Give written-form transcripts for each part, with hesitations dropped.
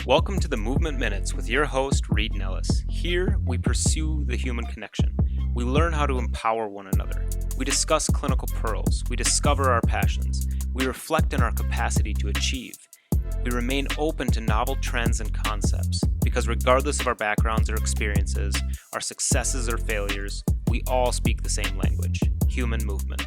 Welcome to the Movement Minutes with your host, Reed Nellis. Here, we pursue the human connection. We learn how to empower one another. We discuss clinical pearls. We discover our passions. We reflect on our capacity to achieve. We remain open to novel trends and concepts because regardless of our backgrounds or experiences, our successes or failures, we all speak the same language, human movement.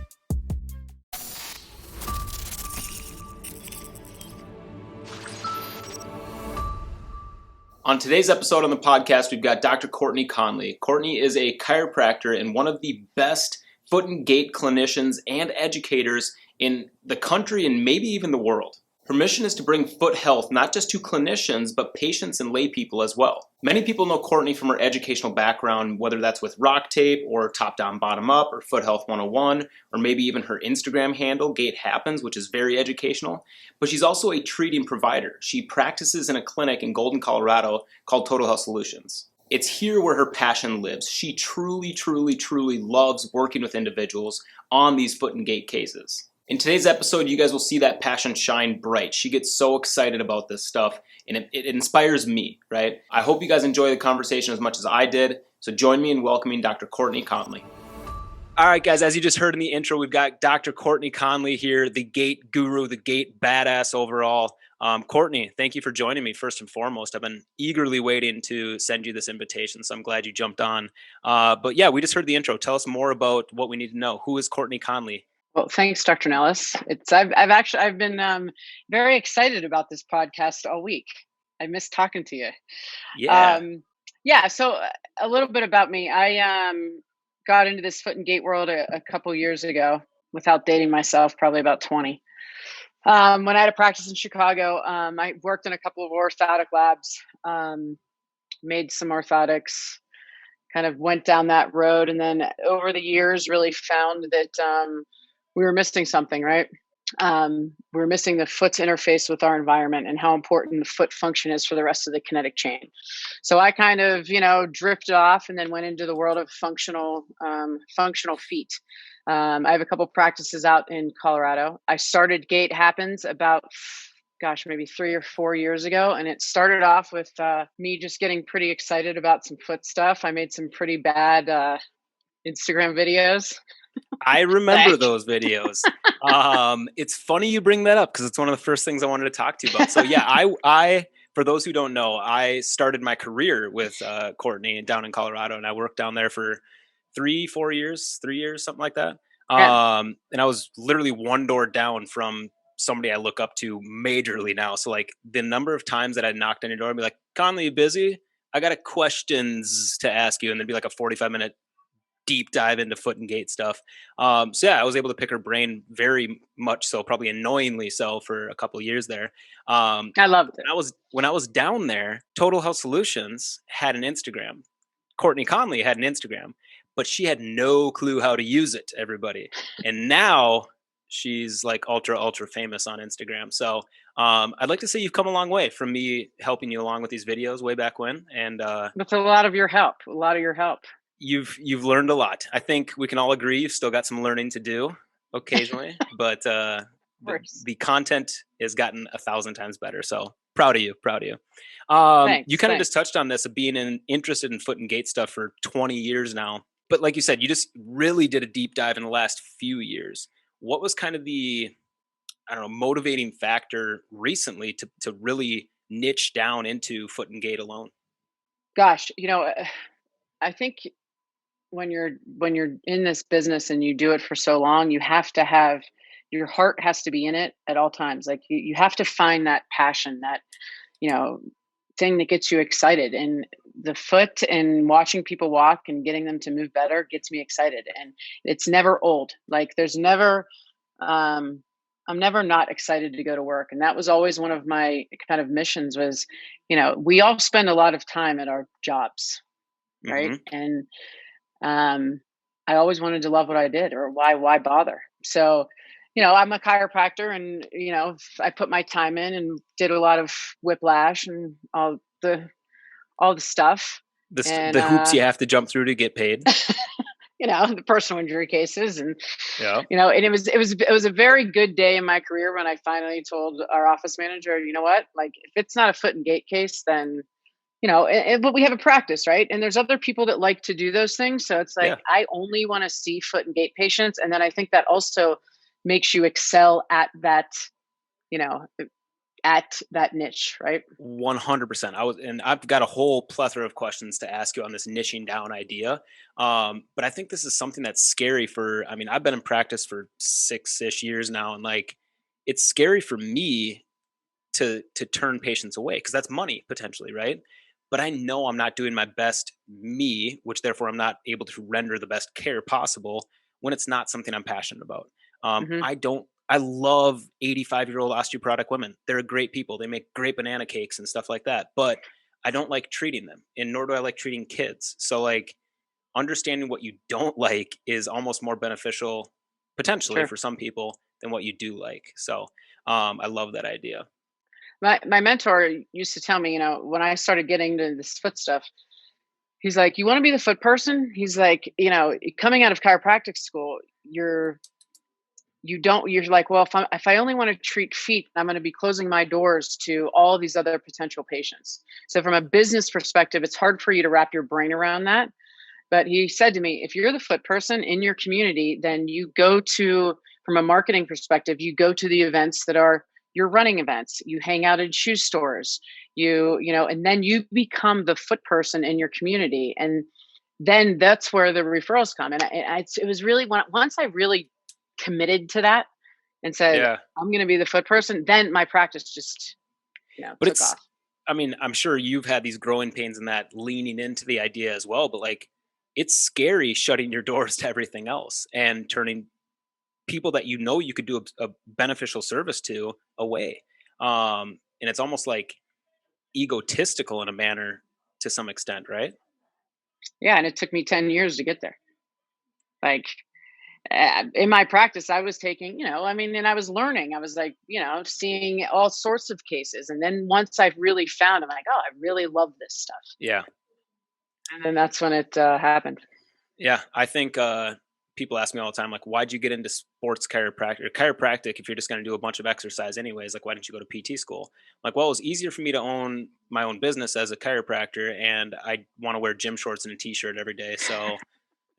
On today's episode on the podcast, we've got Dr. Courtney Conley. Courtney is a chiropractor and one of the best foot and gait clinicians and educators in the country and maybe even the world. Her mission is to bring foot health not just to clinicians, but patients and lay people as well. Many people know Courtney from her educational background, whether that's with rock tape or top down, bottom up, or Foot Health 101, or maybe even her Instagram handle, Gait Happens, which is very educational. But she's also a treating provider. She practices in a clinic in Golden, Colorado called Total Health Solutions. It's here where her passion lives. She truly loves working with individuals on these foot and gait cases. In today's episode, you guys will see that passion shine bright. She gets so excited about this stuff, and it inspires me, right? I hope you guys enjoy the conversation as much as I did. So join me in welcoming Dr. Courtney Conley. All right, guys, as you just heard in the intro, we've got Dr. Courtney Conley here, the gait guru, the gait badass overall. Courtney, thank you for joining me first and foremost. I've been eagerly waiting to send you this invitation, so I'm glad you jumped on. But yeah, we just heard the intro. Tell us more about what we need to know. Who is Courtney Conley? Well, thanks, Dr. Nellis. I've been very excited about this podcast all week. I miss talking to you. Yeah. So a little bit about me. I got into this foot and gait world a couple years ago, without dating myself, probably about 20. When I had a practice in Chicago, I worked in a couple of orthotic labs, made some orthotics, kind of went down that road, and then over the years, really found that we were missing something, right? We were missing the foot's interface with our environment and how important the foot function is for the rest of the kinetic chain. So I kind of, drifted off and then went into the world of functional feet. I have a couple practices out in Colorado. I started Gait Happens about, maybe 3 or 4 years ago. And it started off with me just getting pretty excited about some foot stuff. I made some pretty bad Instagram videos. I remember those videos. It's funny you bring that up because it's one of the first things I wanted to talk to you about. So yeah, I for those who don't know, I started my career with Courtney down in Colorado, and I worked down there for 3 years, something like that. And I was literally one door down from somebody I look up to majorly now. So like the number of times that I knocked on your door and be like, Conley, you busy? I got a questions to ask you. And there'd be like a 45-minute deep dive into foot and gait stuff. So yeah, I was able to pick her brain very much so, probably annoyingly so, for a couple of years there. I loved it. When I was down there, Total Health Solutions had an Instagram. Courtney Conley had an Instagram, but she had no clue how to use it, everybody. And now she's like ultra famous on Instagram. So I'd like to say you've come a long way from me helping you along with these videos way back when. And that's a lot of your help. You've learned a lot. I think we can all agree you've still got some learning to do occasionally, but the content has gotten 1,000 times better. So proud of you. Thanks, you kind of just touched on this of being interested in foot and gait stuff for 20 years now. But like you said, you just really did a deep dive in the last few years. What was kind of the, motivating factor recently to really niche down into foot and gait alone? Gosh, I think when you're in this business and you do it for so long, you have to have, your heart has to be in it at all times. Like you have to find that passion, that, thing that gets you excited. And the foot and watching people walk and getting them to move better gets me excited. And it's never old. Like there's never, I'm never not excited to go to work. And that was always one of my kind of missions was, we all spend a lot of time at our jobs. Right. Mm-hmm. And I always wanted to love what I did, or why bother? So, I'm a chiropractor and, I put my time in and did a lot of whiplash and all the stuff. The hoops you have to jump through to get paid. the personal injury cases. And, Yeah. and it was a very good day in my career when I finally told our office manager, you know what, like, if it's not a foot and gait case, then, but we have a practice, right? And there's other people that like to do those things. So it's like, Yeah. I only want to see foot and gait patients. And then I think that also makes you excel at that, you know, at that niche, right? 100%. I've got a whole plethora of questions to ask you on this niching down idea. But I think this is something that's scary I mean, I've been in practice for 6-ish years now, and like, it's scary for me to turn patients away because that's money potentially, right? But I know I'm not doing my best me, which therefore I'm not able to render the best care possible when it's not something I'm passionate about. Hmm. I love 85-year-old osteoporotic women. They're great people. They make great banana cakes and stuff like that. But I don't like treating them, and nor do I like treating kids. So like, understanding what you don't like is almost more beneficial potentially Sure. for some people than what you do like. So I love that idea. My mentor used to tell me, when I started getting into this foot stuff, he's like, you want to be the foot person? He's like, coming out of chiropractic school, you're like, well, if I only want to treat feet, I'm going to be closing my doors to all these other potential patients. So from a business perspective, it's hard for you to wrap your brain around that. But he said to me, if you're the foot person in your community, then from a marketing perspective, you go to the events that are your running events. You hang out in shoe stores, and then you become the foot person in your community. And then that's where the referrals come. And it was really, once I really committed to that and said, Yeah. I'm going to be the foot person, then my practice just, But took off. I mean, I'm sure you've had these growing pains and that leaning into the idea as well, but like, it's scary shutting your doors to everything else and turning people that you could do a beneficial service to away. And it's almost like egotistical in a manner to some extent, right? Yeah. And it took me 10 years to get there. Like, in my practice, I was taking, and I was learning. I was like, seeing all sorts of cases. And then once I've really found, I'm like, oh, I really love this stuff. Yeah. And then that's when it happened. Yeah. I think people ask me all the time, like, why'd you get into sports chiropractic or chiropractic if you're just going to do a bunch of exercise anyways? Like, why didn't you go to PT school? Like, well, it was easier for me to own my own business as a chiropractor, and I want to wear gym shorts and a t-shirt every day. So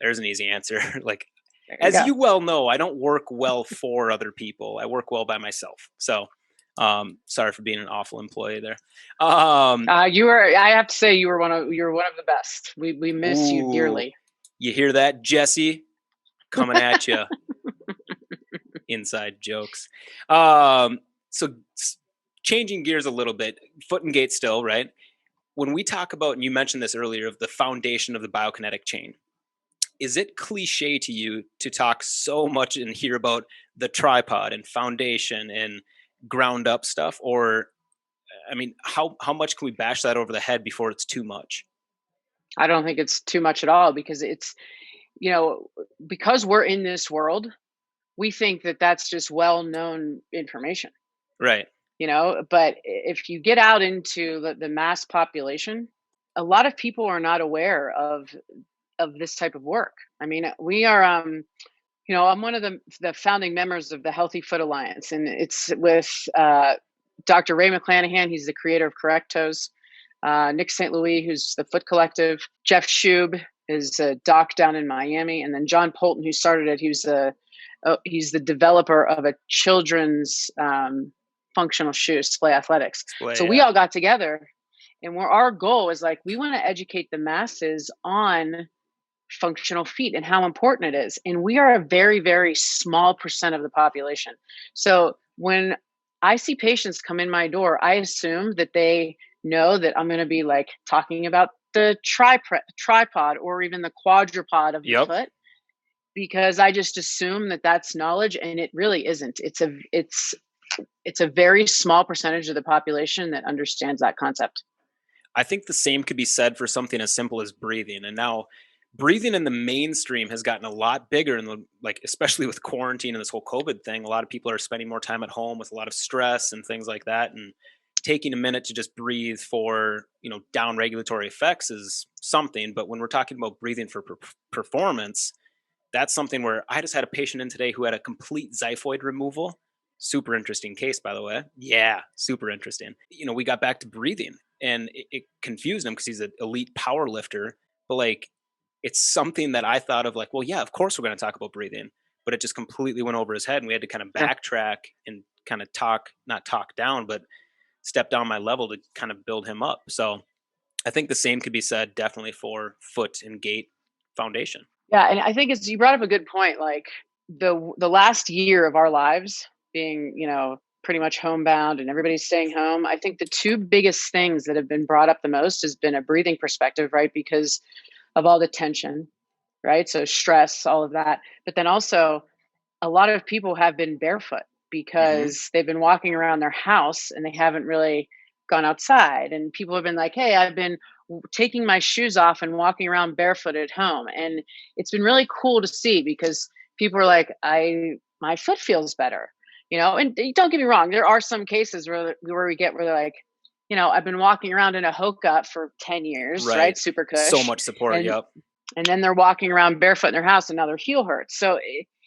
there's an easy answer. Like, There you as go. you well know, I don't work well for other people. I work well by myself. So sorry for being an awful employee there. I have to say, you were one of the best. We miss you Ooh, dearly. you hear that, Jesse? Coming at you. Inside jokes. So changing gears a little bit, foot and gait still, right? When we talk about, and you mentioned this earlier, of the foundation of the biokinetic chain, is it cliche to you to talk so much and hear about the tripod and foundation and ground up stuff? Or, I mean, how much can we bash that over the head before it's too much? I don't think it's too much at all, because it's, you know, because we're in this world, we think that that's just well known information. Right. But if you get out into the mass population, a lot of people are not aware of this type of work. I mean, we are I'm one of the founding members of the Healthy Foot Alliance, and it's with Dr. Ray McClanahan. He's the creator of Correctos. Nick St. Louis, who's the Foot Collective. Jeff Schub is a doc down in Miami, and then John Polton, who started it. He's the developer of a children's functional shoe, Splay Athletics. So Display, we yeah. all got together, and our goal is like, we want to educate the masses on functional feet and how important it is. And we are a very, very small percent of the population. So when I see patients come in my door, I assume that they know that I'm going to be like talking about the tripod or even the quadrupod of the Yep. foot, because I just assume that that's knowledge, and it really isn't. It's a very small percentage of the population that understands that concept. I think the same could be said for something as simple as breathing. And now breathing in the mainstream has gotten a lot bigger in the, like, especially with quarantine and this whole COVID thing. A lot of people are spending more time at home with a lot of stress and things like that. And taking a minute to just breathe for, down regulatory effects is something. But when we're talking about breathing for performance, that's something where I just had a patient in today who had a complete xiphoid removal. Super interesting case, by the way. Yeah, super interesting. We got back to breathing, and it confused him because he's an elite power lifter. But like, it's something that I thought of like, well, yeah, of course we're going to talk about breathing, but it just completely went over his head, and we had to kind of Sure. backtrack and kind of not talk down, but step down my level to kind of build him up. So I think the same could be said definitely for foot and gait foundation. Yeah, and I think you brought up a good point. Like the last year of our lives being, pretty much homebound and everybody's staying home. I think the two biggest things that have been brought up the most has been a breathing perspective, right? Because of all the tension, right? So stress, all of that. But then also a lot of people have been barefoot Hmm. because they've been walking around their house and they haven't really gone outside. And people have been like, hey, I've been taking my shoes off and walking around barefoot at home. And it's been really cool to see because people are like, my foot feels better, and don't get me wrong. There are some cases where we get where they're like, I've been walking around in a Hoka for 10 years, right? Right. Super So cush. much support. And Yep. and then they're walking around barefoot in their house and now their heel hurts. So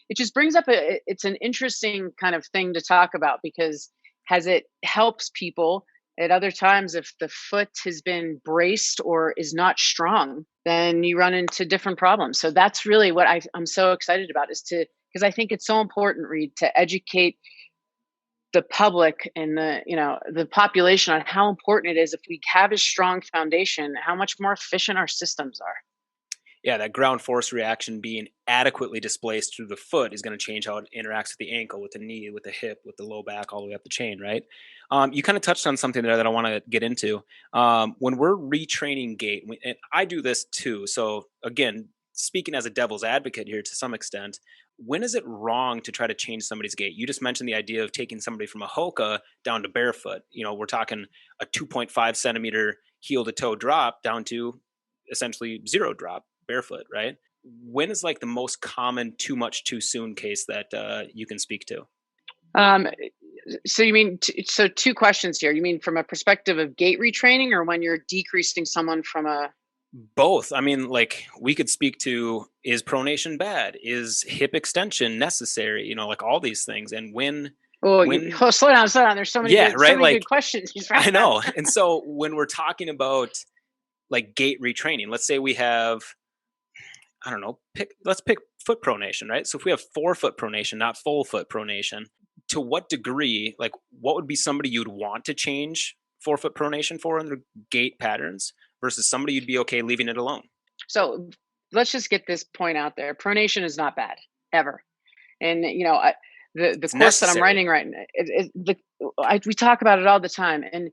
it just brings up it's an interesting kind of thing to talk about because has it helps people at other times if the foot has been braced or is not strong, then you run into different problems. So that's really what I'm so excited about is to because I think it's so important, Reed, to educate the public and the population on how important it is if we have a strong foundation, how much more efficient our systems are. Yeah, that ground force reaction being adequately displaced through the foot is going to change how it interacts with the ankle, with the knee, with the hip, with the low back, all the way up the chain, right? You kind of touched on something there that I want to get into. When we're retraining gait, and I do this too. So, again, speaking as a devil's advocate here to some extent, when is it wrong to try to change somebody's gait? You just mentioned the idea of taking somebody from a Hoka down to barefoot. We're talking a 2.5 centimeter heel to toe drop down to essentially zero drop barefoot, right? When is like the most common too much too soon case that you can speak to? Um, so you mean so two questions here. You mean from a perspective of gait retraining, or when you're decreasing someone from a? Both. I mean, like we could speak to, is pronation bad? Is hip extension necessary? Like all these things. And Oh, when, slow down, slow down. There's yeah, so right. many good Like questions. He's right. I know. And so when we're talking about like gait retraining, let's say we have, I don't know, let's pick foot pronation, right? So if we have forefoot pronation, not full foot pronation, to what degree, like what would be somebody you'd want to change forefoot pronation for in their gait patterns versus somebody you'd be okay leaving it alone? So let's just get this point out there. Pronation is not bad ever, and the It's course that I'm necessary. writing right now, we talk about it all the time, and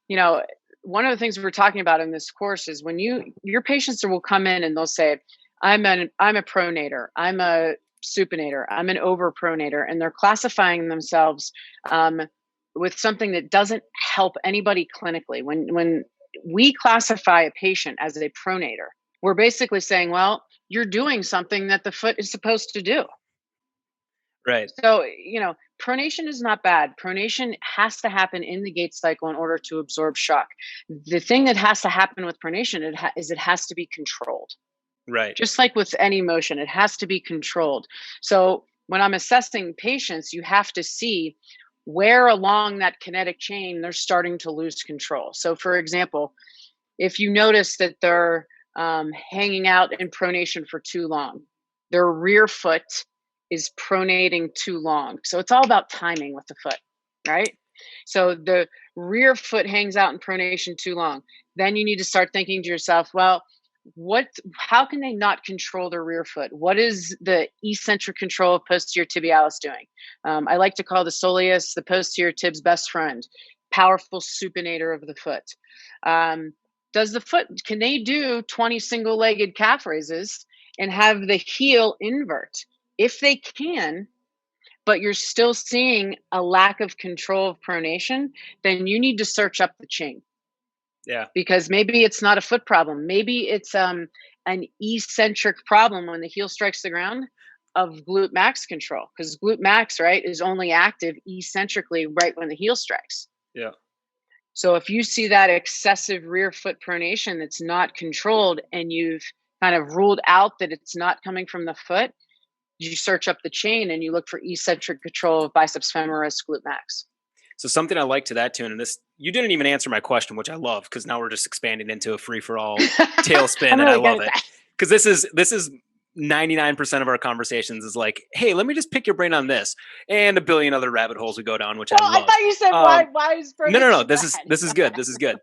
you know one of the things we're talking about in this course is when your patients will come in and they'll say, I'm a pronator, I'm a supinator, I'm an overpronator, and they're classifying themselves um, with something that doesn't help anybody clinically. When we classify a patient as a pronator, we're basically saying, well, you're doing something that the foot is supposed to do. Right. So, pronation is not bad. Pronation has to happen in the gait cycle in order to absorb shock. The thing that has to happen with pronation is it has to be controlled. Right. Just like with any motion, it has to be controlled. So, when I'm assessing patients, you have to see where along that kinetic chain they're starting to lose control. So, for example, if you notice that they're hanging out in pronation for too long, their rear foot is pronating too long. So it's all about timing with the foot, right? So the rear foot hangs out in pronation too long. Then you need to start thinking to yourself, well, how can they not control their rear foot? What is the eccentric control of posterior tibialis doing? I like to call the soleus the posterior tib's best friend, powerful supinator of the foot. Um, can they do 20 single-legged calf raises and have the heel invert? If they can, but you're still seeing a lack of control of pronation, then you need to search up the chain Yeah. because maybe it's not a foot problem. Maybe it's an eccentric problem when the heel strikes the ground of glute max control, because glute max, right, is only active eccentrically right when the heel strikes. Yeah. So if you see that excessive rear foot pronation that's not controlled and you've kind of ruled out that it's not coming from the foot, you search up the chain and you look for eccentric control of biceps femoris, glute max. So something I like to that tune, and this, you didn't even answer my question, which I love, because now we're just expanding into a free for all tailspin, and I love it. Because this is 99% of our conversations is like, hey, let me just pick your brain on this, and a billion other rabbit holes we go down, which I love. I thought you said why is no. This is good. This is good.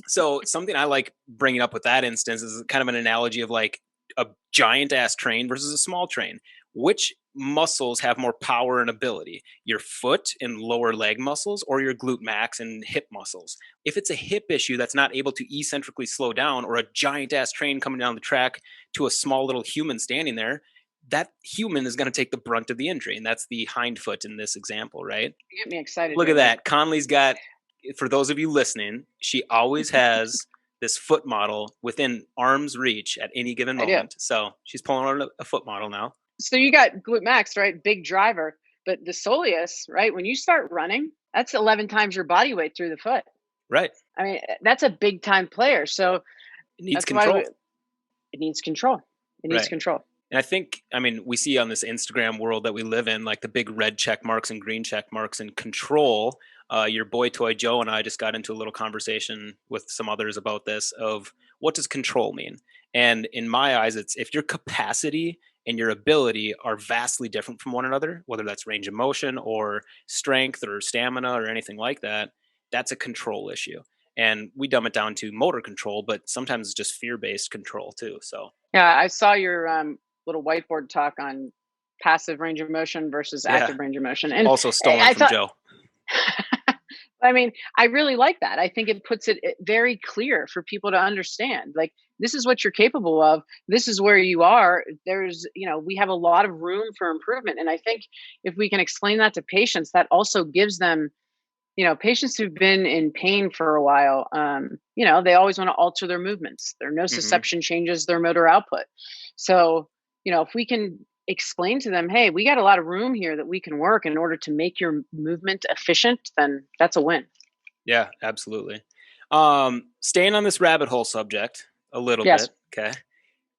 So something I like bringing up with that instance is kind of an analogy of like a giant ass train versus a small train. Which muscles have more power and ability, your foot and lower leg muscles or your glute max and hip muscles? If it's a hip issue that's not able to eccentrically slow down, or a giant ass train coming down the track to a small little human standing there, that human is going to take the brunt of the injury. And that's the hind foot in this example, right? You get me excited. Look at that. Conley's got, for those of you listening, she always has this foot model within arm's reach at any given moment. So she's pulling on a foot model now. So you got glute max, right? Big driver. But the soleus, right? When you start running, that's 11 times your body weight through the foot. Right. I mean, that's a big time player. So it needs control. It needs control. It needs control. And I think, I mean, we see on this Instagram world that we live in, like the big red check marks and green check marks and control. Your boy Toy Joe and I just got into a little conversation with some others about this of what does control mean? And in my eyes, it's if your capacity and your ability are vastly different from one another, whether that's range of motion or strength or stamina or anything like that, that's a control issue. And we dumb it down to motor control, but sometimes it's just fear-based control too. So yeah, I saw your little whiteboard talk on passive range of motion versus active range of motion. And also stolen from Joe. I mean, I really like that. I think it puts it very clear for people to understand. Like, this is what you're capable of. This is where you are. There's, we have a lot of room for improvement. And I think if we can explain that to patients, that also gives them, patients who've been in pain for a while, they always want to alter their movements. Their nociception changes their motor output. So, if we can explain to them, hey, we got a lot of room here that we can work in order to make your movement efficient, then that's a win. Yeah, absolutely. Staying on this rabbit hole subject a little bit. Okay.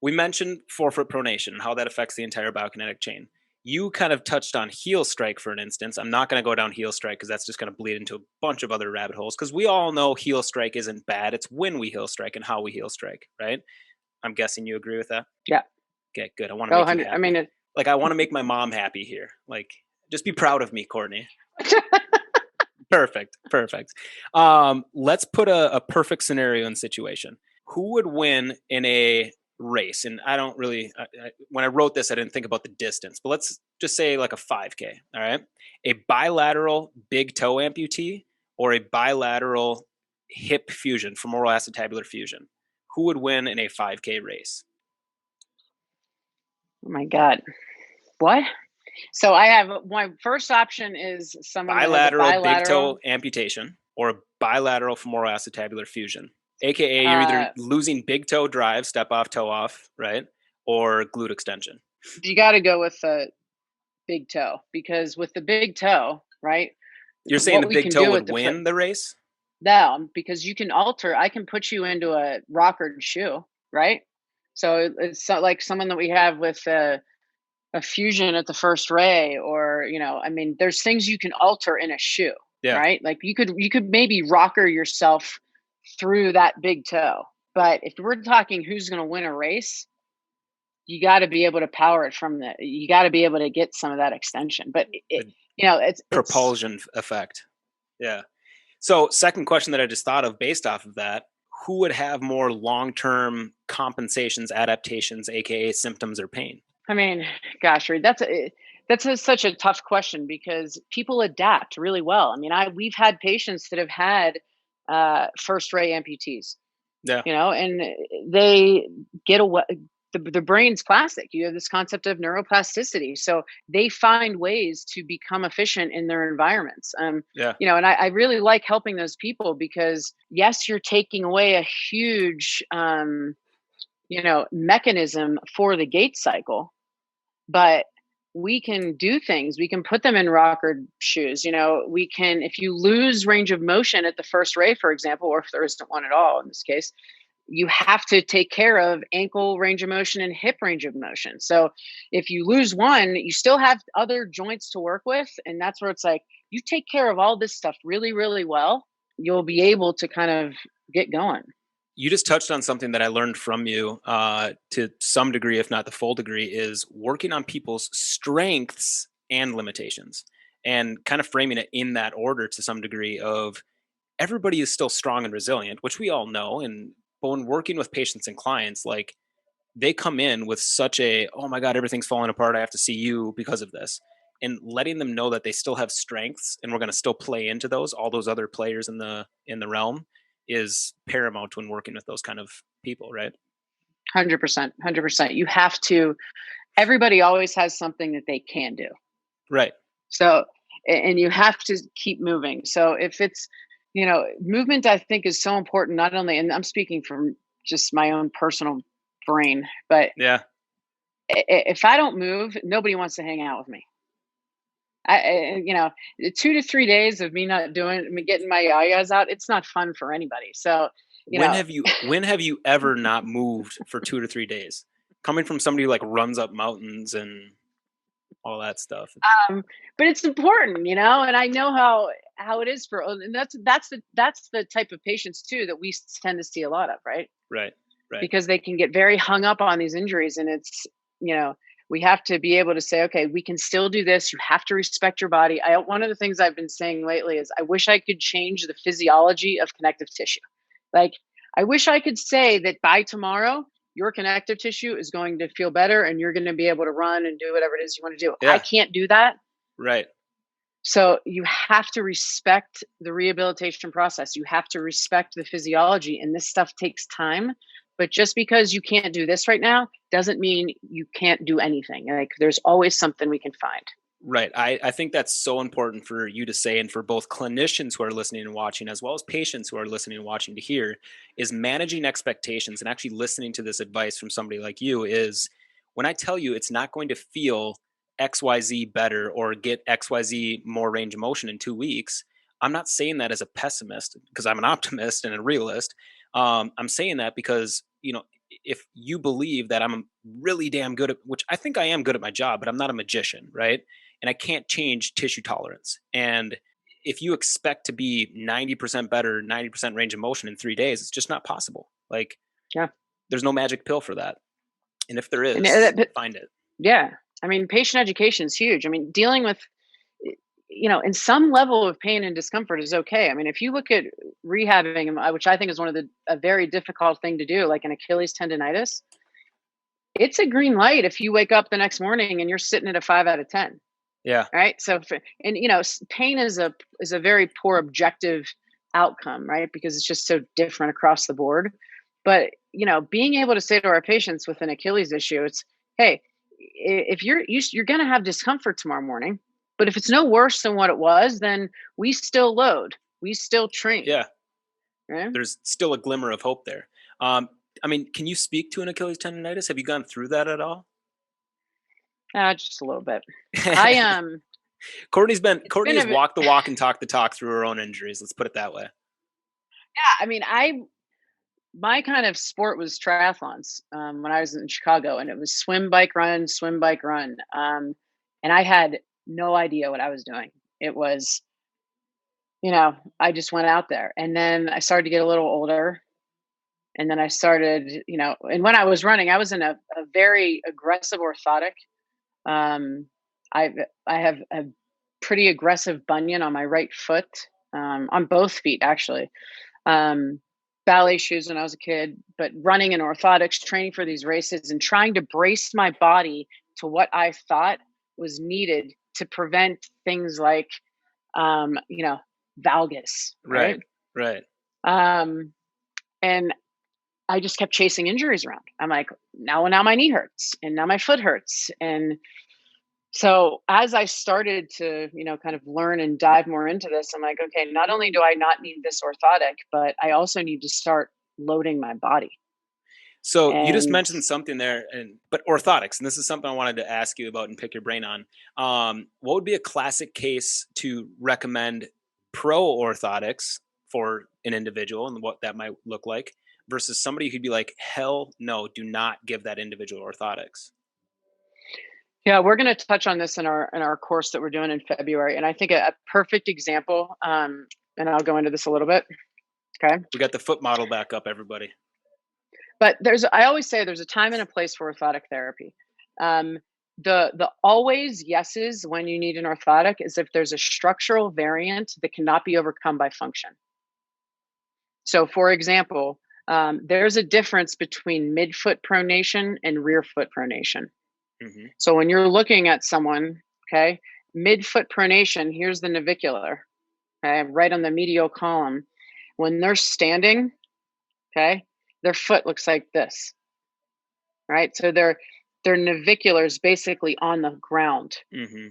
We mentioned forefoot pronation and how that affects the entire biokinetic chain. You kind of touched on heel strike for an instance. I'm not going to go down heel strike because that's just going to bleed into a bunch of other rabbit holes, because we all know heel strike isn't bad. It's when we heel strike and how we heel strike, right? I'm guessing you agree with that? Yeah. Okay, good. I want to make you happy. I mean, I want to make my mom happy here. Like, just be proud of me, Courtney. Perfect. Let's put a perfect scenario and situation. Who would win in a race? And I don't really, when I wrote this, I didn't think about the distance, but let's just say like a 5K. All right. A bilateral big toe amputee or a bilateral hip fusion, femoral acetabular fusion. Who would win in a 5K race? Oh my God. What? So I have, my first option is someone bilateral big toe amputation or a bilateral femoral acetabular fusion, aka you're either losing big toe drive, step off, toe off, right, or glute extension. You got to go with the big toe, because with the big toe, right? You're saying the big toe would win the race? No, because you can alter. I can put you into a rockered shoe, right? So it's not like someone that we have with a fusion at the first ray, or there's things you can alter in a shoe, right? Like you could maybe rocker yourself through that big toe. But if we're talking who's going to win a race, you got to be able to power it from the. You got to be able to get some of that extension. But it's propulsion effect. Yeah. So second question that I just thought of based off of that. Who would have more long-term compensations, adaptations, aka symptoms or pain? I mean, gosh, Reed, that's such a tough question, because people adapt really well. I mean, we've had patients that have had first ray amputees, and they get away. The brain's plastic. You have this concept of neuroplasticity. So they find ways to become efficient in their environments. And I really like helping those people, because yes, you're taking away a huge, mechanism for the gait cycle, but we can do things. We can put them in rockered shoes. We can, if you lose range of motion at the first ray, for example, or if there isn't one at all in this case, you have to take care of ankle range of motion and hip range of motion. So if you lose one, you still have other joints to work with. And that's where it's like, you take care of all this stuff really, really well, you'll be able to kind of get going. You just touched on something that I learned from you to some degree, if not the full degree, is working on people's strengths and limitations and kind of framing it in that order to some degree of everybody is still strong and resilient, which we all know. But when working with patients and clients, like they come in with such a, oh my God, everything's falling apart. I have to see you because of this. And letting them know that they still have strengths and we're going to still play into those, all those other players in the realm is paramount when working with those kind of people, right? 100%. 100%. You have to, everybody always has something that they can do. Right. So, and you have to keep moving. So if it's, movement, I think is so important, not only, and I'm speaking from just my own personal brain, but yeah, if I don't move, nobody wants to hang out with me. 2 to 3 days of me not doing, me getting my yayas out, it's not fun for anybody. So, when have you ever not moved for 2 to 3 days? Coming from somebody who like runs up mountains and all that stuff. But it's important, and I know how it is and that's the type of patients too that we tend to see a lot of, right? Right. Because they can get very hung up on these injuries, and it's, we have to be able to say, okay, we can still do this. You have to respect your body. One of the things I've been saying lately is I wish I could change the physiology of connective tissue. Like, I wish I could say that by tomorrow, your connective tissue is going to feel better and you're going to be able to run and do whatever it is you want to do. Yeah. I can't do that. Right. So you have to respect the rehabilitation process. You have to respect the physiology, and this stuff takes time. But just because you can't do this right now doesn't mean you can't do anything. Like, there's always something we can find. Right. I think that's so important for you to say, and for both clinicians who are listening and watching, as well as patients who are listening and watching to hear, is managing expectations and actually listening to this advice from somebody like you is when I tell you it's not going to feel XYZ better or get XYZ more range of motion in 2 weeks, I'm not saying that as a pessimist because I'm an optimist and a realist. I'm saying that because, if you believe that I'm really damn good at, which I think I am good at my job, but I'm not a magician, right? And I can't change tissue tolerance. And if you expect to be 90% better, 90% range of motion in 3 days, it's just not possible. Like, yeah, there's no magic pill for that. And if there is, find it. Yeah. I mean, patient education is huge. I mean, dealing with, in some level of pain and discomfort is okay. I mean, if you look at rehabbing, which I think is a very difficult thing to do, like an Achilles tendonitis, it's a green light if you wake up the next morning and you're sitting at a 5 out of 10. Yeah. Right. So, pain is a very poor objective outcome, right? Because it's just so different across the board. But, being able to say to our patients with an Achilles issue, it's, hey, if you're going to have discomfort tomorrow morning, but if it's no worse than what it was, then we still load, we still train. Yeah. Right? There's still a glimmer of hope there. I mean, can you speak to an Achilles tendonitis? Have you gone through that at all? Just a little bit. Courtney has walked the walk and talked the talk through her own injuries. Let's put it that way. Yeah. I mean, my kind of sport was triathlons when I was in Chicago, and it was swim, bike, run. And I had no idea what I was doing. It was, I just went out there, and then I started to get a little older. And then I started, and when I was running, I was in a very aggressive orthotic. I have a pretty aggressive bunion on my right foot, on both feet, actually. Ballet shoes when I was a kid, but running in orthotics, training for these races and trying to brace my body to what I thought was needed to prevent things like, valgus. Right. And I just kept chasing injuries around. I'm like, now my knee hurts and now my foot hurts. And so as I started to, kind of learn and dive more into this, I'm like, okay, not only do I not need this orthotic, but I also need to start loading my body. So you just mentioned something there, but orthotics, and this is something I wanted to ask you about and pick your brain on. What would be a classic case to recommend pro orthotics for an individual and what that might look like versus somebody who'd be like, hell no, do not give that individual orthotics? Yeah, we're going to touch on this in our course that we're doing in February, and I think a perfect example. And I'll go into this a little bit. Okay, We got the foot model back up, everybody. but I always say there's a time and a place for orthotic therapy. The always yeses when you need an orthotic is if there's a structural variant that cannot be overcome by function. So, for example, there's a difference between midfoot pronation and rear foot pronation. Mm-hmm. So when you're looking at someone, okay, midfoot pronation, here's the navicular, okay, right on the medial column. When they're standing, okay, their foot looks like this, right? So their navicular is basically on the ground. Mm-hmm.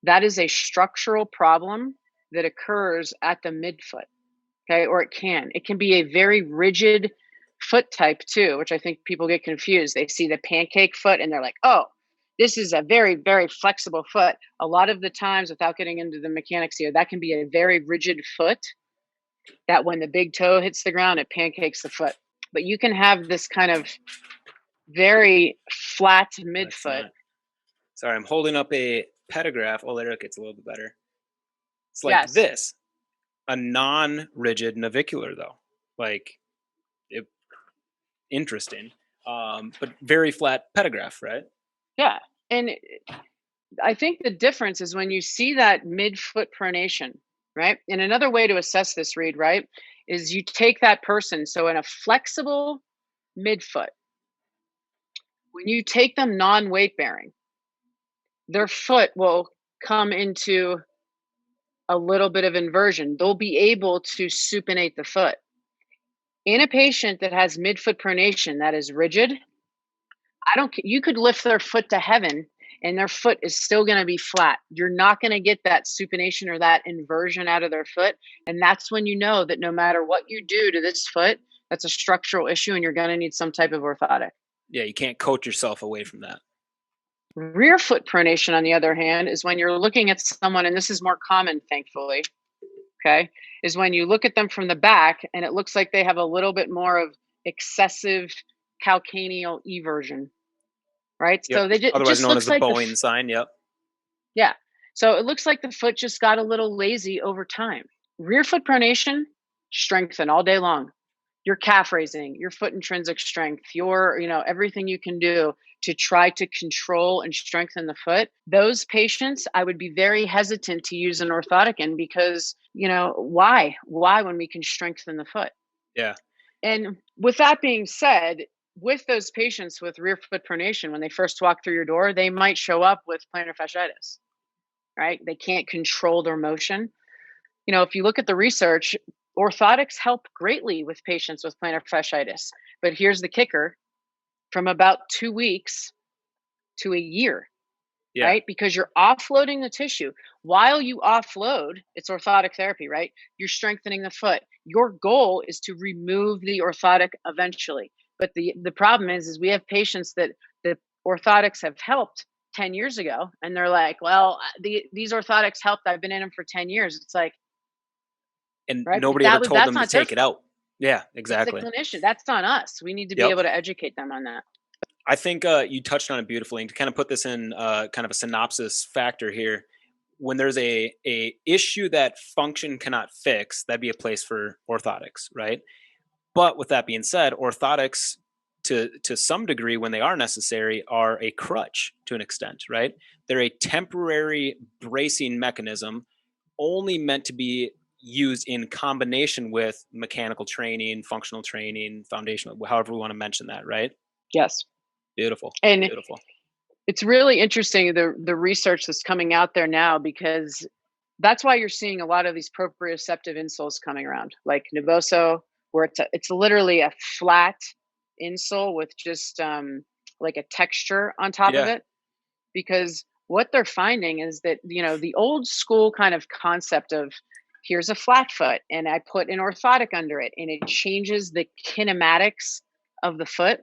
That is a structural problem that occurs at the midfoot, okay, or it can be a very rigid foot type too, which I think people get confused. They see the pancake foot and they're like, oh, this is a very, very flexible foot. A lot of the times, without getting into the mechanics here, that can be a very rigid foot that when the big toe hits the ground, it pancakes the foot. But you can have this kind of very flat midfoot. Sorry, I'm holding up a pedograph. Oh, there it gets a little bit better. It's like this, a non-rigid navicular though. Like, interesting, but very flat pedograph, right? Yeah, and I think the difference is when you see that midfoot pronation, right? And another way to assess this, Reed, right, is you take that person. So in a flexible midfoot, when you take them non-weight bearing, their foot will come into a little bit of inversion. They'll be able to supinate the foot. In a patient that has midfoot pronation that is rigid, you could lift their foot to heaven and their foot is still going to be flat. You're not going to get that supination or that inversion out of their foot. And that's when you know that no matter what you do to this foot, that's a structural issue and you're going to need some type of orthotic. Yeah, you can't coach yourself away from that. Rear foot pronation, on the other hand, is when you're looking at someone, and this is more common, thankfully, okay, is when you look at them from the back and it looks like they have a little bit more of excessive calcaneal eversion. Right. Yep. So they otherwise just known as the like Boeing sign. Yep. Yeah. So it looks like the foot just got a little lazy over time. Rear foot pronation, strengthen all day long. Your calf raising, your foot intrinsic strength, your, everything you can do to try to control and strengthen the foot. Those patients, I would be very hesitant to use an orthotic in because, why? Why when we can strengthen the foot? Yeah. And with that being said, with those patients with rear foot pronation, when they first walk through your door, they might show up with plantar fasciitis, right? They can't control their motion. If you look at the research, orthotics help greatly with patients with plantar fasciitis. But here's the kicker, from about 2 weeks to a year, right? Because you're offloading the tissue. While you offload, it's orthotic therapy, right? You're strengthening the foot. Your goal is to remove the orthotic eventually. But the problem is we have patients that the orthotics have helped 10 years ago. And they're like, well, these orthotics helped. I've been in them for 10 years. It's like, and right? Nobody ever told them to take it out. Yeah, exactly. It's the clinician. That's on us. We need to be able to educate them on that. I think you touched on it beautifully. And to kind of put this in kind of a synopsis factor here, when there's a issue that function cannot fix, that'd be a place for orthotics, right? But with that being said, orthotics to some degree, when they are necessary, are a crutch to an extent, right? They're a temporary bracing mechanism only meant to be used in combination with mechanical training, functional training, foundational, however we want to mention that, right? Yes. Beautiful. And beautiful. It's really interesting, the research that's coming out there now, because that's why you're seeing a lot of these proprioceptive insoles coming around, like Nuboso, where it's literally a flat insole with just like a texture on top of it. Because what they're finding is that, the old school kind of concept of here's a flat foot and I put an orthotic under it and it changes the kinematics of the foot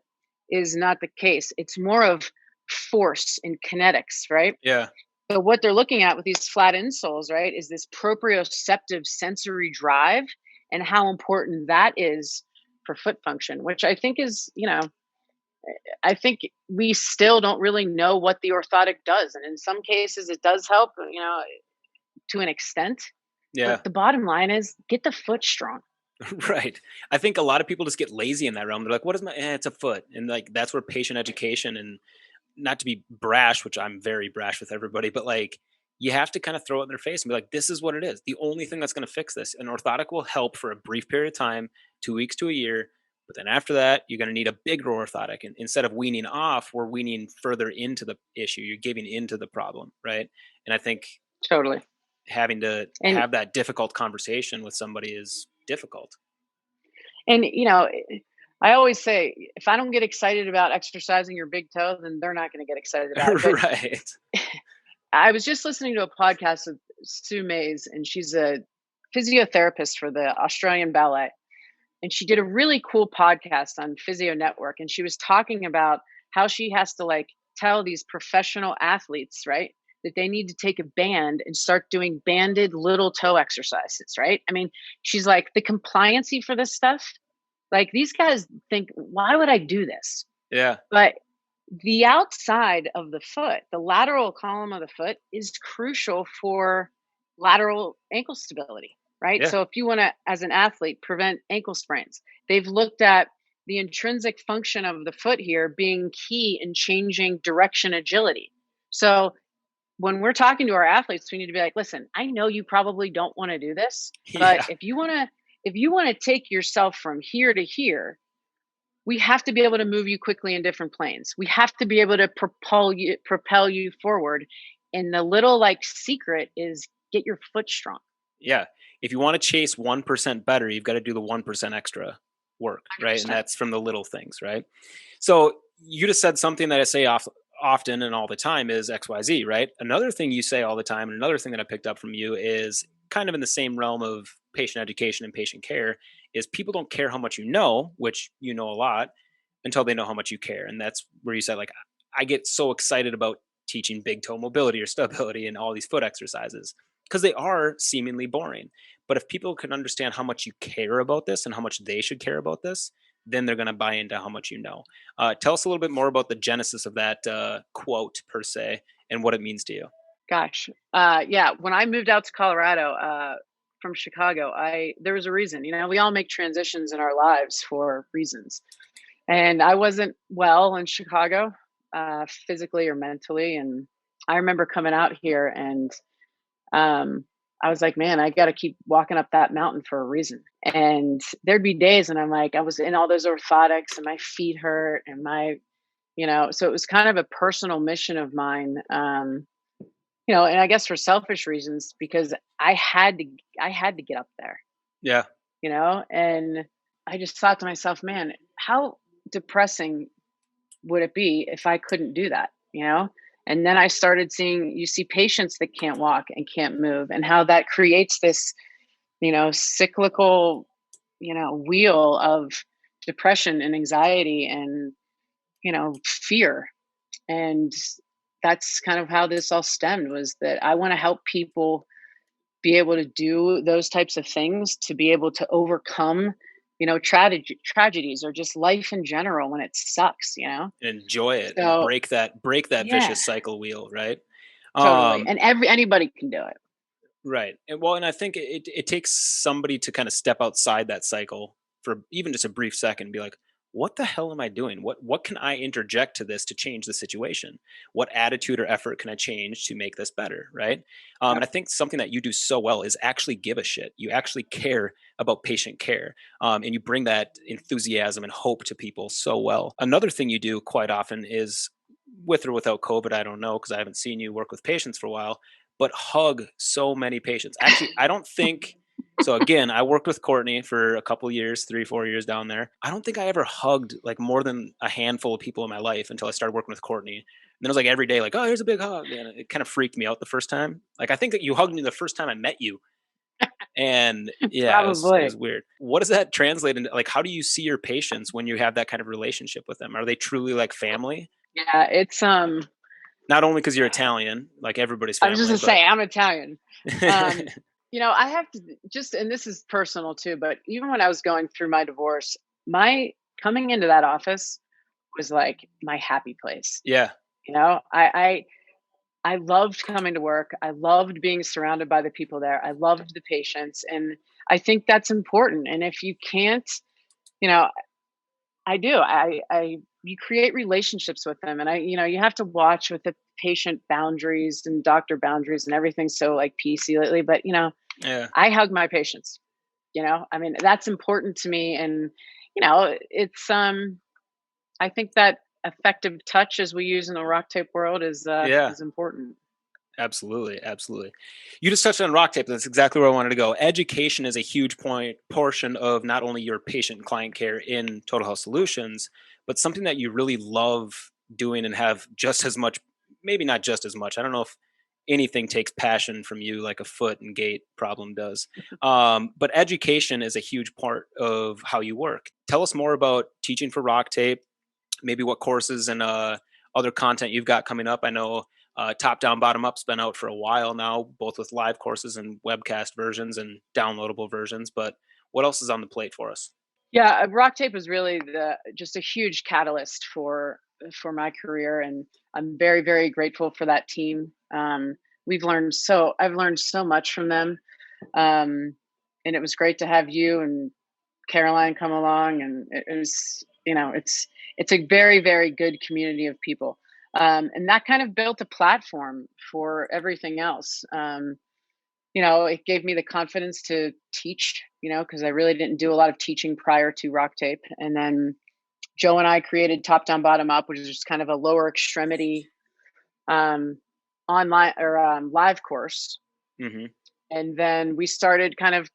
is not the case. It's more of force and kinetics, right? Yeah. So what they're looking at with these flat insoles, right, is this proprioceptive sensory drive and how important that is for foot function, which I think is, I think we still don't really know what the orthotic does. And in some cases it does help, to an extent, Yeah. but the bottom line is get the foot strong. Right. I think a lot of people just get lazy in that realm. They're like, what is my, it's a foot. And like, that's where patient education, and not to be brash, which I'm very brash with everybody, but like, you have to kind of throw it in their face and be like, this is what it is. The only thing that's going to fix this. An orthotic will help for a brief period of time, 2 weeks to a year. But then after that, you're going to need a bigger orthotic. And instead of weaning off, we're weaning further into the issue. You're giving into the problem. Right. And I think Totally. having to And have that difficult conversation with somebody is difficult. And, I always say, if I don't get excited about exercising your big toe, then they're not going to get excited about it. But Right. I was just listening to a podcast with Sue Mays, and she's a physiotherapist for the Australian Ballet. And she did a really cool podcast on Physio Network. And she was talking about how she has to like tell these professional athletes, right, that they need to take a band and start doing banded little toe exercises, right? I mean, she's like, the compliancy for this stuff, like these guys think, why would I do this? Yeah. But the outside of the foot, the lateral column of the foot, is crucial for lateral ankle stability, right? Yeah. So if you want to, as an athlete, prevent ankle sprains, they've looked at the intrinsic function of the foot here being key in changing direction agility. So when we're talking to our athletes, we need to be like, listen, I know you probably don't want to do this, but Yeah. if you want to take yourself from here to here, we have to be able to move you quickly in different planes. We have to be able to propel you forward. And the little like secret is get your foot strong. Yeah. If you want to chase 1% better, you've got to do the 1% extra work, right? 100%. And that's from the little things, right? So you just said something that I say often and all the time is XYZ, right? Another thing you say all the time, and another thing that I picked up from you is kind of in the same realm of patient education and patient care, is people don't care how much you know, which you know a lot, until they know how much you care. And that's where you said, like, I get so excited about teaching big toe mobility or stability and all these foot exercises because they are seemingly boring. But if people can understand how much you care about this and how much they should care about this, then they're going to buy into how much you know. Tell us a little bit more about the genesis of that quote per se and what it means to you. Gosh. Yeah. When I moved out to Colorado from Chicago, there was a reason. We all make transitions in our lives for reasons. And I wasn't well in Chicago, physically or mentally. And I remember coming out here and I was like, man, I got to keep walking up that mountain for a reason. And there'd be days and I'm like, I was in all those orthotics and my feet hurt and so it was kind of a personal mission of mine. And I guess for selfish reasons, because I had to get up there. Yeah. And I just thought to myself, man, how depressing would it be if I couldn't do that? And then I started you see patients that can't walk and can't move, and how that creates this, cyclical, wheel of depression and anxiety and, fear. And that's kind of how this all stemmed, was that I want to help people be able to do those types of things, to be able to overcome tragedies or just life in general when it sucks, Enjoy it So, and break that yeah, vicious cycle wheel, right? totally. And anybody can do it. Right. And I think it takes somebody to kind of step outside that cycle for even just a brief second and be like, what the hell am I doing? What can I interject to this to change the situation? What attitude or effort can I change to make this better? Right. Yep. And I think something that you do so well is actually give a shit. You actually care about patient care. And you bring that enthusiasm and hope to people so well. Another thing you do quite often is, with or without COVID, I don't know, because I haven't seen you work with patients for a while, but hug so many patients. Actually, I don't think so. Again, I worked with Courtney for a couple of years, 3-4 years down there. I don't think I ever hugged like more than a handful of people in my life until I started working with Courtney. And then it was like every day, like, oh, here's a big hug. And it kind of freaked me out the first time. Like, I think that you hugged me the first time I met you. And yeah, it was weird. What does that translate into? Like, how do you see your patients when you have that kind of relationship with them? Are they truly like family? Yeah, it's not only because you're Italian, like everybody's family. I was just gonna say I'm Italian. I have to just, and this is personal too, but even when I was going through my divorce, my coming into that office was like my happy place. Yeah. You know, I loved coming to work. I loved being surrounded by the people there. I loved the patients, and I think that's important. And if you can't, you know, I do. I you create relationships with them, and you have to watch with the patient boundaries and doctor boundaries, and everything's so like PC lately. But Yeah. I hug my patients. I mean, that's important to me, and it's I think that effective touch, as we use in the rock tape world, Yeah. is important. Absolutely, absolutely. You just touched on rock tape. That's exactly where I wanted to go. Education is a huge portion of not only your patient and client care in Total Health Solutions, but something that you really love doing and have just as much, maybe not just as much. I don't know if anything takes passion from you like a foot and gait problem does. But education is a huge part of how you work. Tell us more about teaching for rock tape, maybe what courses and other content you've got coming up. I know Top Down Bottom Up's been out for a while now, both with live courses and webcast versions and downloadable versions. But what else is on the plate for us? Yeah, rock tape was really the just a huge catalyst for my career, and I'm very, very grateful for that team. I've learned so much from them, and it was great to have you and Caroline come along, and it was it's a very, very good community of people, and that kind of built a platform for everything else. It gave me the confidence to teach, because I really didn't do a lot of teaching prior to rock tape. And then Joe and I created Top Down Bottom Up, which is just kind of a lower extremity um, online or live course. Hmm. And then we started kind of,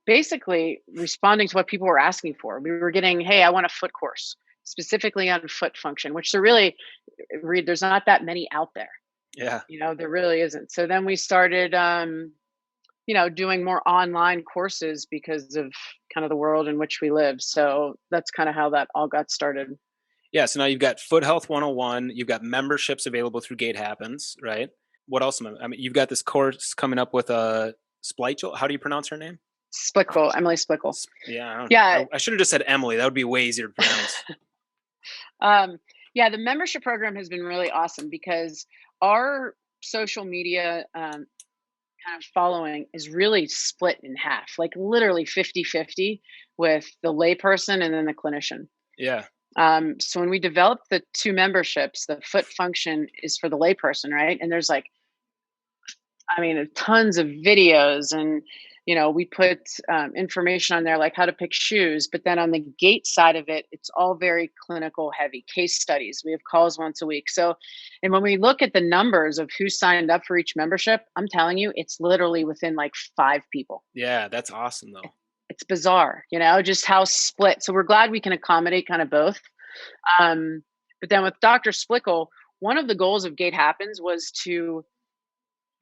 basically responding to what people were asking for. We were getting, hey, I want a foot course specifically on foot function, which there's not that many out there. Yeah. There really isn't. So then we started doing more online courses because of kind of the world in which we live. So that's kind of how that all got started. Yeah. So now you've got Foot Health 101. You've got memberships available through Gait Happens, right? What else? I mean, you've got this course coming up with a Splichel. How do you pronounce her name? Splickle, Emily Splickle. Yeah, I don't know. Yeah. I should have just said Emily. That would be way easier to pronounce. um, yeah, the membership program has been really awesome because our social media kind of following is really split in half, like literally 50-50 with the layperson and then the clinician. Yeah. So when we developed the two memberships, the foot function is for the layperson, right? And there's tons of videos, and we put information on there like how to pick shoes. But then on the gait side of it, it's all very clinical heavy case studies. We have calls once a week. So, and when we look at the numbers of who signed up for each membership, I'm telling you, it's literally within like 5 people. Yeah, that's awesome though. It's bizarre, just how split. So we're glad we can accommodate kind of both. But then with Dr. Splickle, one of the goals of Gait Happens was to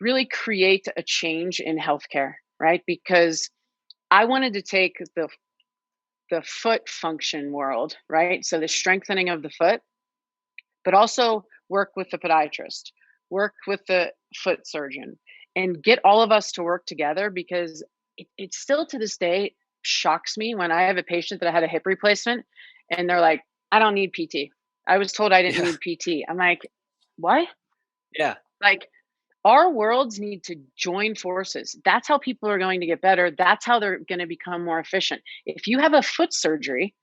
really create a change in healthcare, right? Because I wanted to take the foot function world, right? So the strengthening of the foot, but also work with the podiatrist, work with the foot surgeon, and get all of us to work together, because it still to this day shocks me when I have a patient that had a hip replacement and they're like, I don't need PT. I was told I didn't Yeah. need PT. I'm like, what? Yeah. Like, our worlds need to join forces. That's how people are going to get better. That's how they're going to become more efficient. If you have a foot surgery,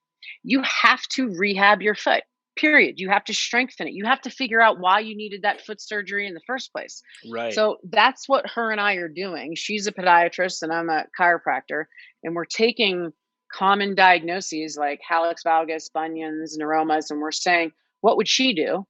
you have to rehab your foot, period. You have to strengthen it. You have to figure out why you needed that foot surgery in the first place. Right. So that's what her and I are doing. She's a podiatrist and I'm a chiropractor. And we're taking common diagnoses like hallux valgus, bunions, neuromas, and we're saying, what would she do?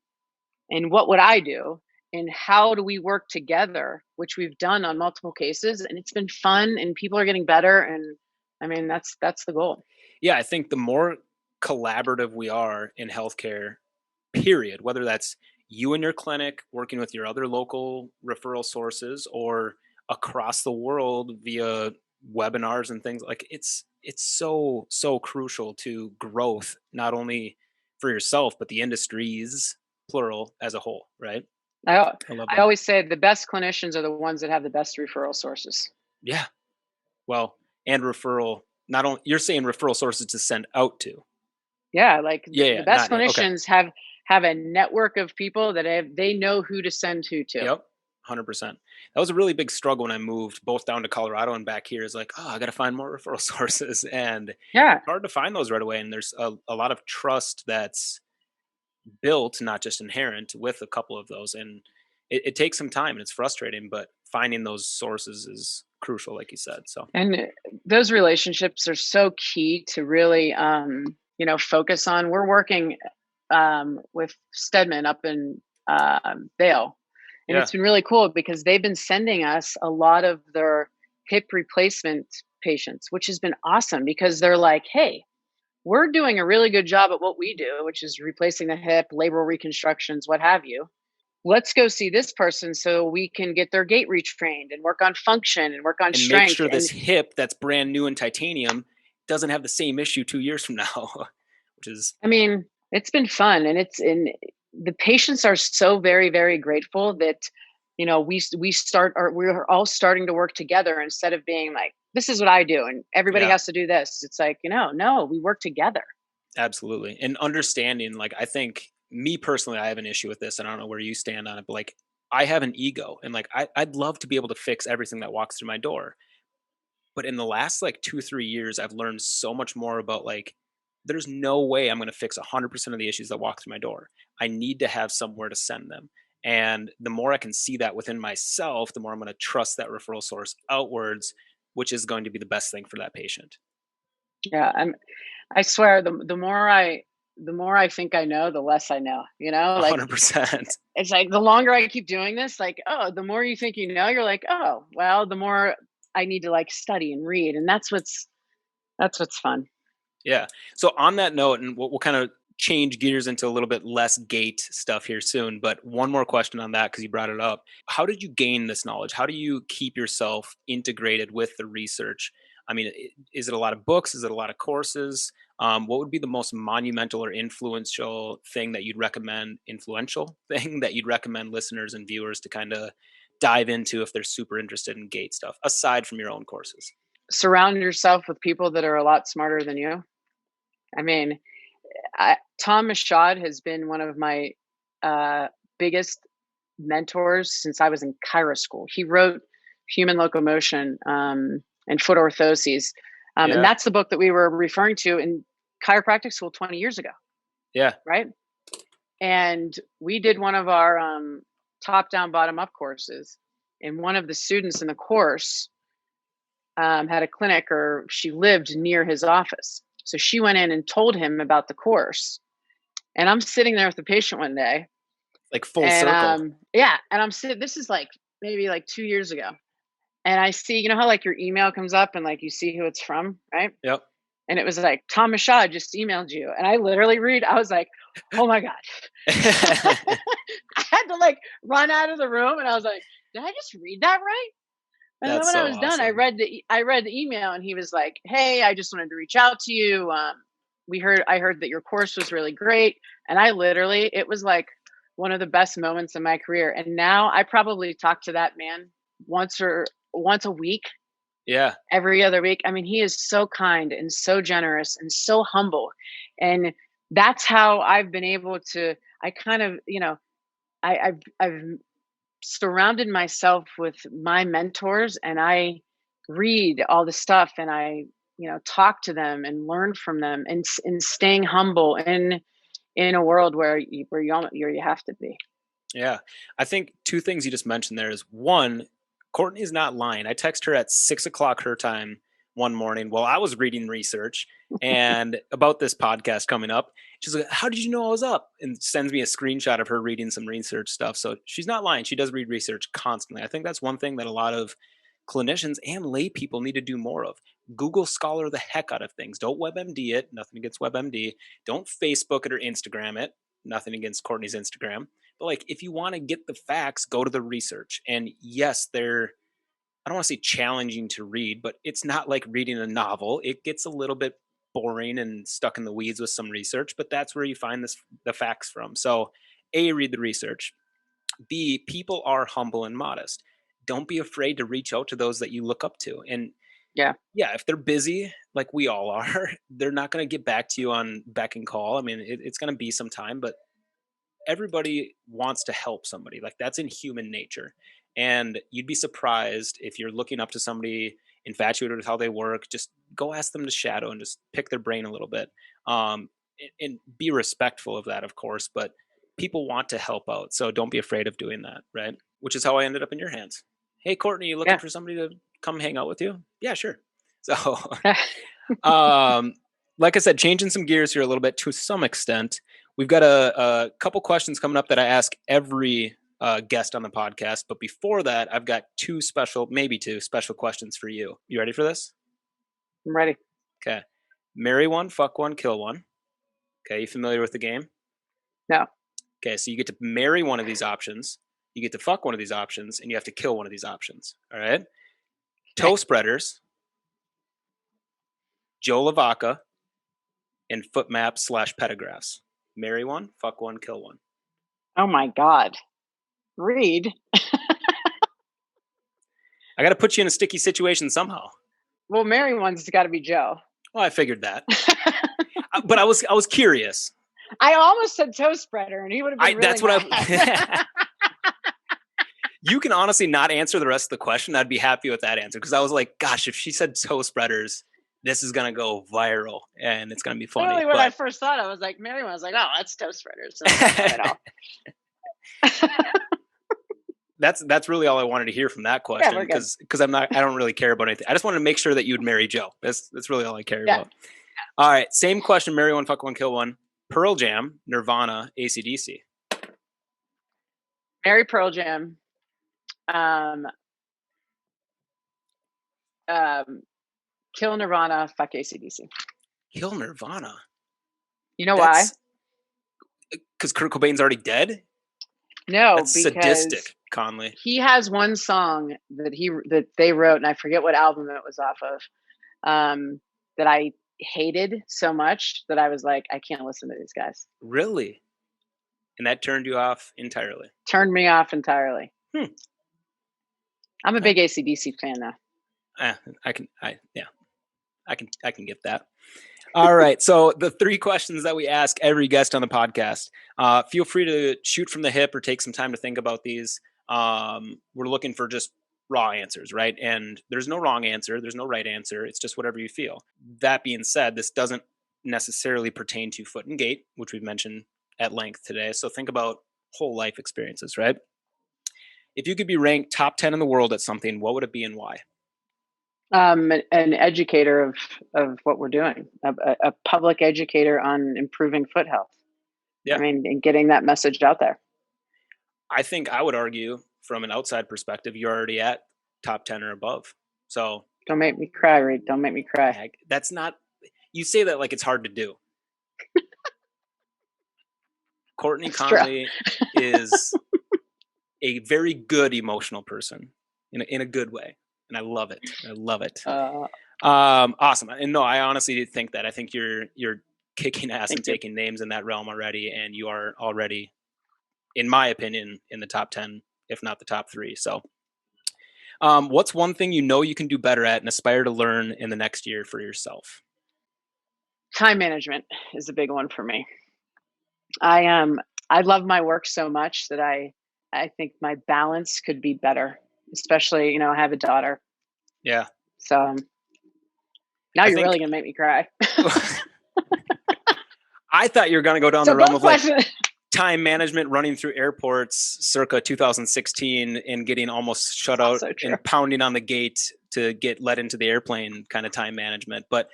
And what would I do? And how do we work together, which we've done on multiple cases, and it's been fun and people are getting better. And that's the goal. Yeah, I think the more collaborative we are in healthcare, period, whether that's you and your clinic working with your other local referral sources or across the world via webinars and things, like it's so crucial to growth, not only for yourself but the industries plural as a whole, right? I I love I that. always say the best clinicians are the ones that have the best referral sources. Yeah. Well, and referral, not only you're saying referral sources to send out to. Yeah, like Yeah, the yeah, best not okay. clinicians have a network of people that they know who to send who to. Yep. 100%. That was a really big struggle when I moved both down to Colorado and back here. Is like, oh, I got to find more referral sources, and Yeah, it's hard to find those right away. And there's a lot of trust that's built, not just inherent, with a couple of those. And it takes some time and it's frustrating, but finding those sources is crucial, like you said. So, and those relationships are so key to really, focus on. We're working with Stedman up in Vail, and yeah. it's been really cool because they've been sending us a lot of their hip replacement patients, which has been awesome because they're like, hey, we're doing a really good job at what we do, which is replacing the hip, labral reconstructions, what have you. Let's go see this person so we can get their gait retrained and work on function and work on And make strength. sure And this hip that's brand new in titanium doesn't have the same issue 2 years from now, which is, I mean, it's been fun, and the patients are so very, very grateful that we're all starting to work together instead of being like, this is what I do and everybody yeah. has to do this. It's like, no, we work together. Absolutely. And understanding, like, I think me personally, I have an issue with this. And I don't know where you stand on it, but like, I have an ego and like, I'd love to be able to fix everything that walks through my door. But in the last like 2, 3 years, I've learned so much more about like, there's no way I'm going to fix 100% of the issues that walk through my door. I need to have somewhere to send them. And the more I can see that within myself, the more I'm going to trust that referral source outwards, which is going to be the best thing for that patient. Yeah, I swear the more I think I know, the less I know. Like 100%. it's like the longer I keep doing this, like, oh, the more you think you're like, oh, well, the more I need to like study and read, and that's what's fun. Yeah. So on that note, and we'll kind of change gears into a little bit less gait stuff here soon. But one more question on that because you brought it up. How did you gain this knowledge? How do you keep yourself integrated with the research? I mean, is it a lot of books? Is it a lot of courses? What would be the most monumental or influential thing that you'd recommend? Influential thing that you'd recommend listeners and viewers to kind of dive into if they're super interested in gait stuff, aside from your own courses? Surround yourself with people that are a lot smarter than you. I mean, Tom Mashad has been one of my biggest mentors since I was in chiro school. He wrote Human Locomotion and Foot Orthoses. And Yeah. that's the book that we were referring to in chiropractic school 20 years ago, Yeah. right? And we did one of our top down, bottom up courses. And one of the students in the course had a clinic, or she lived near his office. So she went in and told him about the course. And I'm sitting there with the patient one day, Like full and circle. yeah, and I'm sitting. This is like maybe like 2 years ago, and I see, how like your email comes up and like you see who it's from, right? Yep. And it was like, Tom Mashad just emailed you, and I literally read. I was like, oh my god, I had to like run out of the room, and I was like, did I just read that right? And then That's when I so was done, I awesome. read the email, and he was like, "Hey, I just wanted to reach out to you. I heard that your course was really great, and it was like one of the best moments in my career. And now I probably talk to that man once a week, Yeah. every other week. I mean, he is so kind and so generous and so humble, and that's how I've been able to. I kind of, I've surrounded myself with my mentors, and I read all the stuff, and I talk to them and learn from them, and staying humble in a world where you have to be. Yeah. I think two things you just mentioned there is one, Courtney's not lying. I text her at 6 o'clock her time one morning while I was reading research and about this podcast coming up. She's like, how did you know I was up? And sends me a screenshot of her reading some research stuff. So she's not lying. She does read research constantly. I think that's one thing that a lot of clinicians and lay people need to do more of. Google Scholar the heck out of things. Don't WebMD it. Nothing against WebMD. Don't Facebook it or Instagram it. Nothing against Courtney's Instagram. But like, if you want to get the facts, go to the research. And yes, they're, I don't want to say challenging to read, but it's not like reading a novel. It gets a little bit boring and stuck in the weeds with some research, but that's where you find the facts from. So, A, read the research. B, people are humble and modest. Don't be afraid to reach out to those that you look up to. And Yeah. yeah, if they're busy, like we all are, they're not going to get back to you on beck and call. I mean, it's going to be some time, but everybody wants to help somebody. Like that's in human nature. And you'd be surprised if you're looking up to somebody, infatuated with how they work, just go ask them to shadow and just pick their brain a little bit. And be respectful of that, of course, but people want to help out. So don't be afraid of doing that, right? Which is how I ended up in your hands. Hey, Courtney, you looking Yeah. for somebody to come hang out with you? Yeah, sure. So, um, like I said, changing some gears here a little bit to some extent. We've got a couple questions coming up that I ask every guest on the podcast. But before that, I've got maybe two special questions for you. You ready for this? I'm ready. Okay. Marry one, fuck one, kill one. Okay. You familiar with the game? No. Okay. So you get to marry one of these options, you get to fuck one of these options, and you have to kill one of these options. All right. Toe spreaders, Joe Lavaca, and foot maps / petagraphs. Marry one, fuck one, kill one. Oh my God. Read. I got to put you in a sticky situation somehow. Well, marry one's got to be Joe. Well, I figured that, but I was curious. I almost said toe spreader, and he would have been really That's what mad. You can honestly not answer the rest of the question. I'd be happy with that answer because I was like, gosh, if she said toe spreaders, this is gonna go viral and it's gonna be funny. Literally, when I first thought, I was like, marry one. I was like, oh, that's toe spreaders. That's really all I wanted to hear from that question because I don't really care about anything. I just wanted to make sure that you'd marry Joe. That's really all I care about. All right, same question: marry one, fuck one, kill one. Pearl Jam, Nirvana, AC/DC. Marry Pearl Jam. Kill Nirvana. Fuck AC/DC. Kill Nirvana. You know why? Because Kurt Cobain's already dead. No, that's sadistic, Conley. He has one song that they wrote, and I forget what album it was off of, that I hated so much that I was like, I can't listen to these guys. Really? And that turned you off entirely? Turned me off entirely. I'm a big AC/DC fan now. I can get that. All right. So the 3 questions that we ask every guest on the podcast, feel free to shoot from the hip or take some time to think about these. We're looking for just raw answers, right? And there's no wrong answer. There's no right answer. It's just whatever you feel. That being said, this doesn't necessarily pertain to foot and gait, which we've mentioned at length today. So think about whole life experiences, right? If you could be ranked top 10 in the world at something, what would it be and why? An educator of what we're doing, a public educator on improving foot health. Yeah. I mean, and getting that message out there. I think I would argue from an outside perspective, you're already at top 10 or above. So don't make me cry, Reed. Don't make me cry. That's not, you say that like it's hard to do. Courtney Conley is a very good emotional person in a good way. And I love it. I love it. Awesome. And no, I honestly think that. I think you're kicking ass and taking names in that realm already. And you are already, in my opinion, in the top 10, if not the top 3. So what's one thing you know you can do better at and aspire to learn in the next year for yourself? Time management is a big one for me. I love my work so much that I think my balance could be better. Especially, I have a daughter. Yeah. So now you're really going to make me cry. I thought you were going to go down the realm of like time management, running through airports circa 2016 and getting almost shut out and pounding on the gate to get let into the airplane kind of time management. But,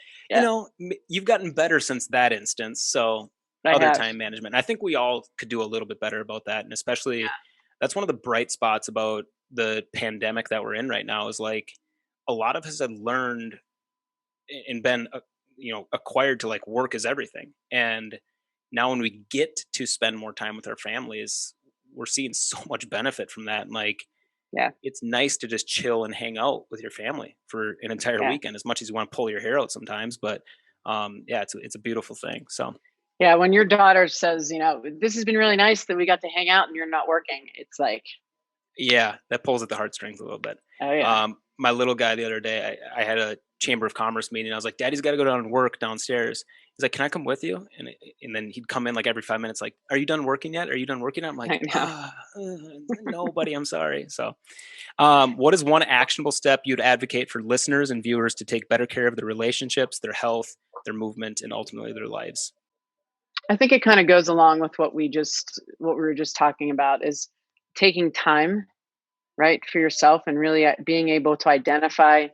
you've gotten better since that instance. So time management. I think we all could do a little bit better about that. And especially that's one of the bright spots about the pandemic that we're in right now is like a lot of us have learned and been, acquired to like work is everything. And now when we get to spend more time with our families, we're seeing so much benefit from that. And like, it's nice to just chill and hang out with your family for an entire weekend, as much as you want to pull your hair out sometimes, but it's a beautiful thing. So Yeah, when your daughter says, this has been really nice that we got to hang out and you're not working, it's like, Yeah, that pulls at the heartstrings a little bit. oh yeah. My little guy the other day, I had a Chamber of Commerce meeting. I was like, Daddy's got to go down and work downstairs. He's like, can I come with you? And then he'd come in like every 5 minutes, like, are you done working yet? Are you done working yet? I'm I like, know. no, buddy, I'm sorry. So, what is one actionable step you'd advocate for listeners and viewers to take better care of their relationships, their health, their movement, and ultimately their lives? I think it kind of goes along with what we were just talking about, is taking time, right, for yourself, and really being able to identify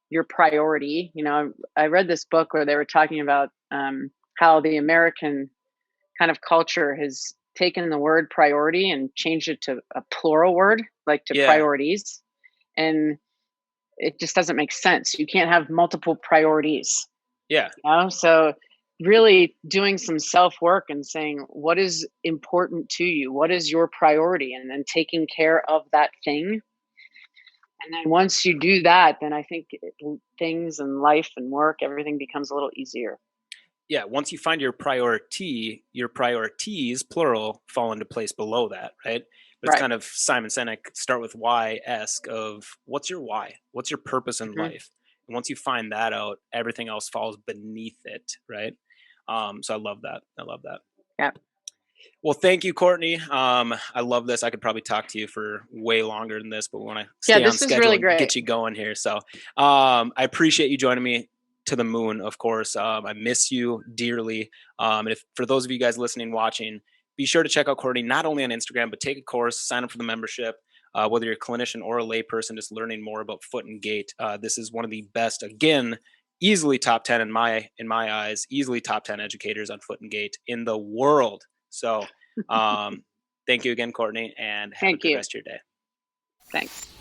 your priority. I read this book where they were talking about how the American kind of culture has taken the word priority and changed it to a plural word, like to Yeah, priorities. And it just doesn't make sense. You can't have multiple priorities. yeah, So really doing some self work and saying, what is important to you? What is your priority? And then taking care of that thing. And then once you do that, then I think things and life and work, everything becomes a little easier. yeah. Once you find your priority, your priorities, plural, fall into place below that, right? But it's Right. kind of Simon Sinek, start with why-esque of what's your why? What's your purpose in Hmm. life? And once you find that out, everything else falls beneath it, right? So I love that. I love that. Yeah. Well, thank you, Courtney. I love this. I could probably talk to you for way longer than this, but we want to Yeah. stay on This is schedule really and great. get you going here. So I appreciate you joining me to the moon, of course. I miss you dearly. And if for those of you guys listening, watching, be sure to check out Courtney, not only on Instagram, but take a course, sign up for the membership. Whether you're a clinician or a layperson, just learning more about foot and gait. This is one of the best, again, easily top 10 in my eyes, easily top 10 educators on foot and gait in the world. So thank you again, Courtney, and have a Thank good you. rest of your day. Thanks.